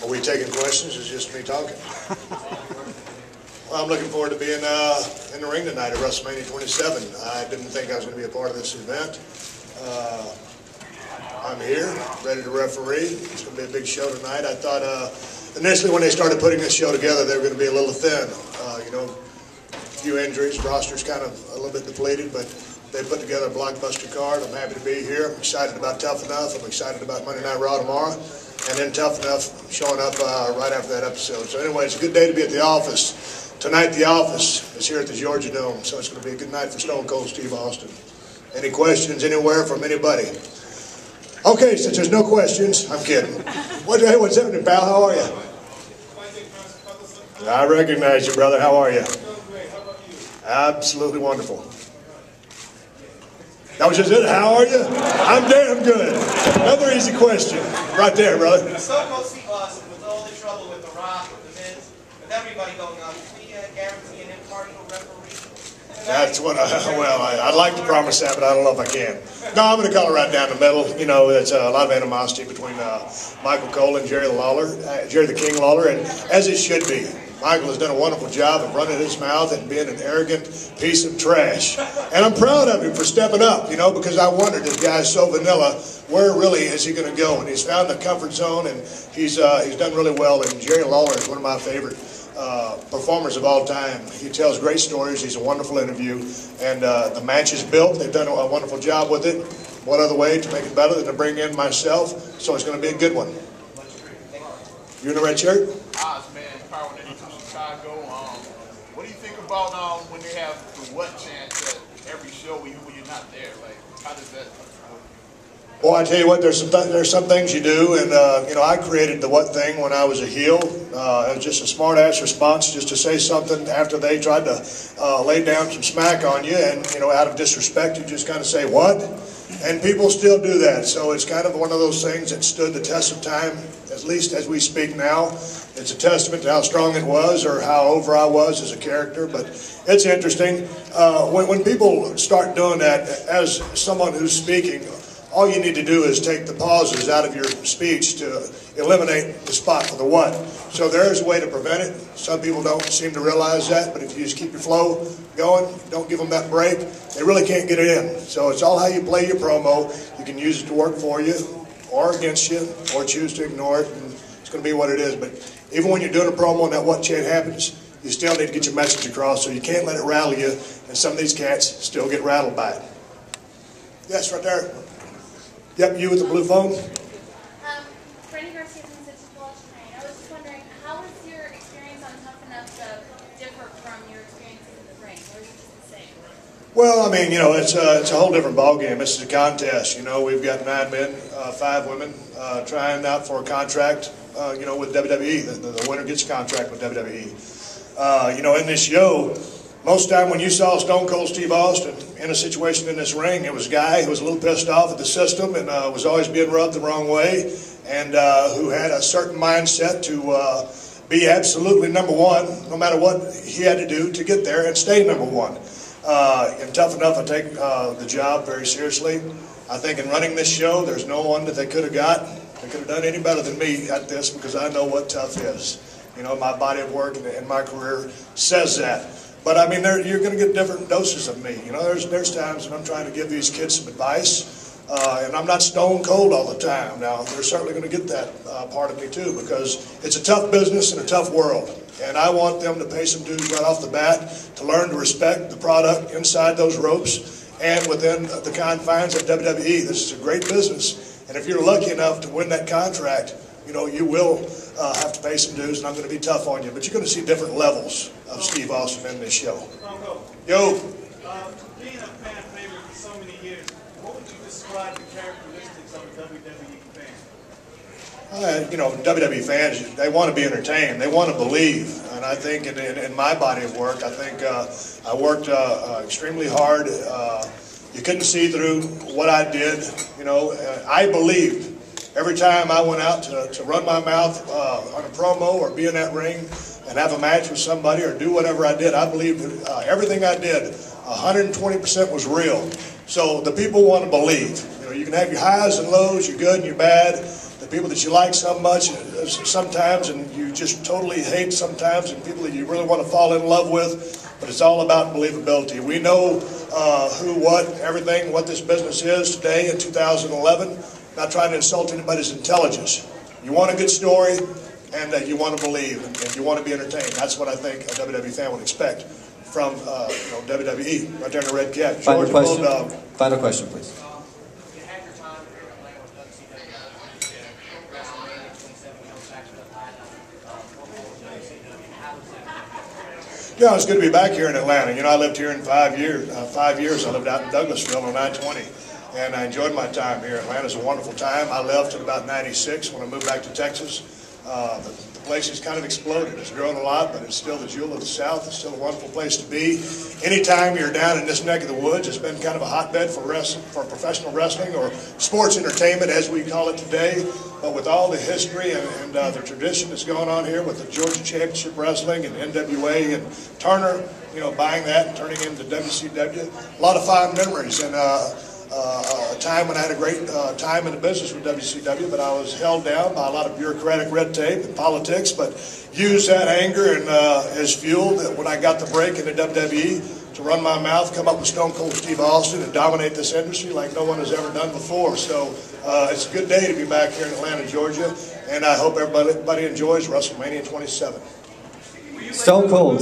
Are we taking questions? It's just me talking. Well, I'm looking forward to being in the ring tonight at WrestleMania 27. I didn't think I was going to be a part of this event. I'm here, ready to referee. It's going to be a big show tonight. I thought initially when they started putting this show together, they were going to be a little thin. A few injuries, roster's kind of a little bit depleted, but they put together a blockbuster card. I'm happy to be here. I'm excited about Tough Enough. I'm excited about Monday Night Raw tomorrow. And then Tough Enough showing up right after that episode. So anyway, it's a good day to be at the office. Tonight the office is here at the Georgia Dome, so it's going to be a good night for Stone Cold Steve Austin. Any questions anywhere from anybody? Okay, since there's no questions, I'm kidding. Hey, what's happening, pal? How are you? I recognize you, brother. How are you? Absolutely wonderful. That was just it. How are you? I'm damn good. Another easy question. Right there, brother. Stone Cold Steve Austin, with all the trouble with The Rock, with The Miz, with everybody going on, can we guarantee an impartial referee? That's what I'd like to promise that, but I don't know if I can. No, I'm going to call it right down the middle. You know, there's a lot of animosity between Michael Cole and Jerry the King Lawler, and as it should be. Michael has done a wonderful job of running his mouth and being an arrogant piece of trash. And I'm proud of him for stepping up, because I wondered, this guy's so vanilla, where really is he going to go? And he's found the comfort zone, and he's done really well. And Jerry Lawler is one of my favorite performers of all time. He tells great stories. He's a wonderful interview. And the match is built. They've done a wonderful job with it. What other way to make it better than to bring in myself? So it's going to be a good one. You in the red shirt? Chicago. What do you think about when they have the what chant at every show when you're not there? Like, how does that work? Well, I tell you what, there's some things you do, and I created the what thing when I was a heel. It was just a smart-ass response, just to say something after they tried to lay down some smack on you, and out of disrespect, you just kind of say what, and people still do that. So it's kind of one of those things that stood the test of time, at least as we speak now. It's a testament to how strong it was, or how over I was as a character. But it's interesting when people start doing that as someone who's speaking. All you need to do is take the pauses out of your speech to eliminate the spot for the what. So there is a way to prevent it. Some people don't seem to realize that, but if you just keep your flow going, don't give them that break, they really can't get it in. So it's all how you play your promo. You can use it to work for you or against you, or choose to ignore it, and it's going to be what it is. But even when you're doing a promo and that what chant happens, you still need to get your message across, so you can't let it rattle you, and some of these cats still get rattled by it. Yes, right there. Yep, you with the blue phone. Brandy Garcia from Citrus College tonight. I was just wondering, how was your experience on Tough Enough to differ from your experiences in the ring, or is it just the same? Well, I mean, it's a whole different ballgame. This is a contest. We've got 9 men, 5 women trying out for a contract, with WWE. The winner gets a contract with WWE. In this show, most of the time when you saw Stone Cold Steve Austin in a situation in this ring, it was a guy who was a little pissed off at the system and was always being rubbed the wrong way, and who had a certain mindset to be absolutely number one, no matter what he had to do to get there and stay number one. And Tough Enough, I take the job very seriously. I think in running this show, there's no one that they could have got. They could have done any better than me at this, because I know what tough is. My body of work and my career says that. But I mean, you're going to get different doses of me. There's times when I'm trying to give these kids some advice, and I'm not stone cold all the time. Now, they're certainly going to get that part of me too, because it's a tough business and a tough world. And I want them to pay some dues right off the bat to learn to respect the product inside those ropes and within the confines of WWE. This is a great business. And if you're lucky enough to win that contract, you will have to pay some dues, and I'm going to be tough on you. But you're going to see different levels of Steve Austin in this show. Yo. Being a fan favorite for so many years, what would you describe the characteristics of a WWE fan? WWE fans, they want to be entertained. They want to believe. And I think in my body of work, I think I worked extremely hard. You couldn't see through what I did. I believed. Every time I went out to run my mouth on a promo or be in that ring and have a match with somebody or do whatever I did, I believed everything I did, 120% was real. So the people want to believe. You can have your highs and lows, your good and your bad. The people that you like so much sometimes and you just totally hate sometimes, and people that you really want to fall in love with. But it's all about believability. We know who, what, everything, what this business is today in 2011. Not trying to insult anybody's intelligence. You want a good story, and you want to believe, and you want to be entertained. That's what I think a WWE fan would expect from WWE. Right there in the red cap. Final Georgia question. Bulldog. Final question, please. You had your time here in Atlanta with WCW, WrestleMania 27, back to Atlanta, WCW. How was it? Yeah, it's good to be back here in Atlanta. You know, I lived here in 5 years. 5 years I lived out in Douglasville on 920, and I enjoyed my time here. Atlanta's a wonderful time. I left in about '96 when I moved back to Texas. The place has kind of exploded. It's grown a lot, but it's still the jewel of the South. It's still a wonderful place to be. Anytime you're down in this neck of the woods, it's been kind of a hotbed for professional wrestling, or sports entertainment as we call it today. But with all the history and the tradition that's going on here with the Georgia Championship Wrestling and NWA and Turner, you know, buying that and turning it into WCW, a lot of fond memories. And a time when I had a great time in the business with WCW, but I was held down by a lot of bureaucratic red tape and politics, but used that anger and as fuel that when I got the break in the WWE to run my mouth, come up with Stone Cold Steve Austin and dominate this industry like no one has ever done before. So it's a good day to be back here in Atlanta, Georgia, and I hope everybody enjoys WrestleMania 27. Stone Cold.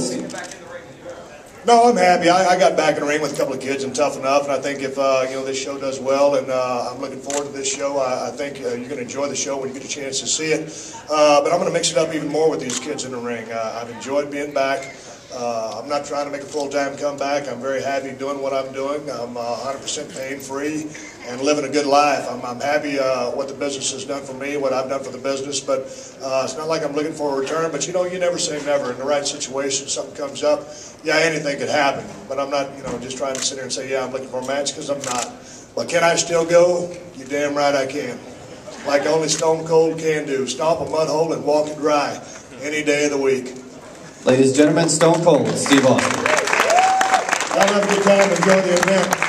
No, I'm happy. I got back in the ring with a couple of kids and Tough Enough, and I think if this show does well, and I'm looking forward to this show. I think you're going to enjoy the show when you get a chance to see it. But I'm going to mix it up even more with these kids in the ring. I've enjoyed being back. I'm not trying to make a full-time comeback. I'm very happy doing what I'm doing. I'm 100% pain-free and living a good life. I'm happy what the business has done for me, what I've done for the business, but it's not like I'm looking for a return. But, you know, you never say never. In the right situation, something comes up, yeah, anything could happen. But I'm not, just trying to sit here and say, yeah, I'm looking for a match, because I'm not. But can I still go? You're damn right I can. Like only Stone Cold can do. Stomp a mud hole and walk it dry any day of the week. Ladies and gentlemen, Stone Cold Steve Austin. Y'all have a good time. Enjoy the event.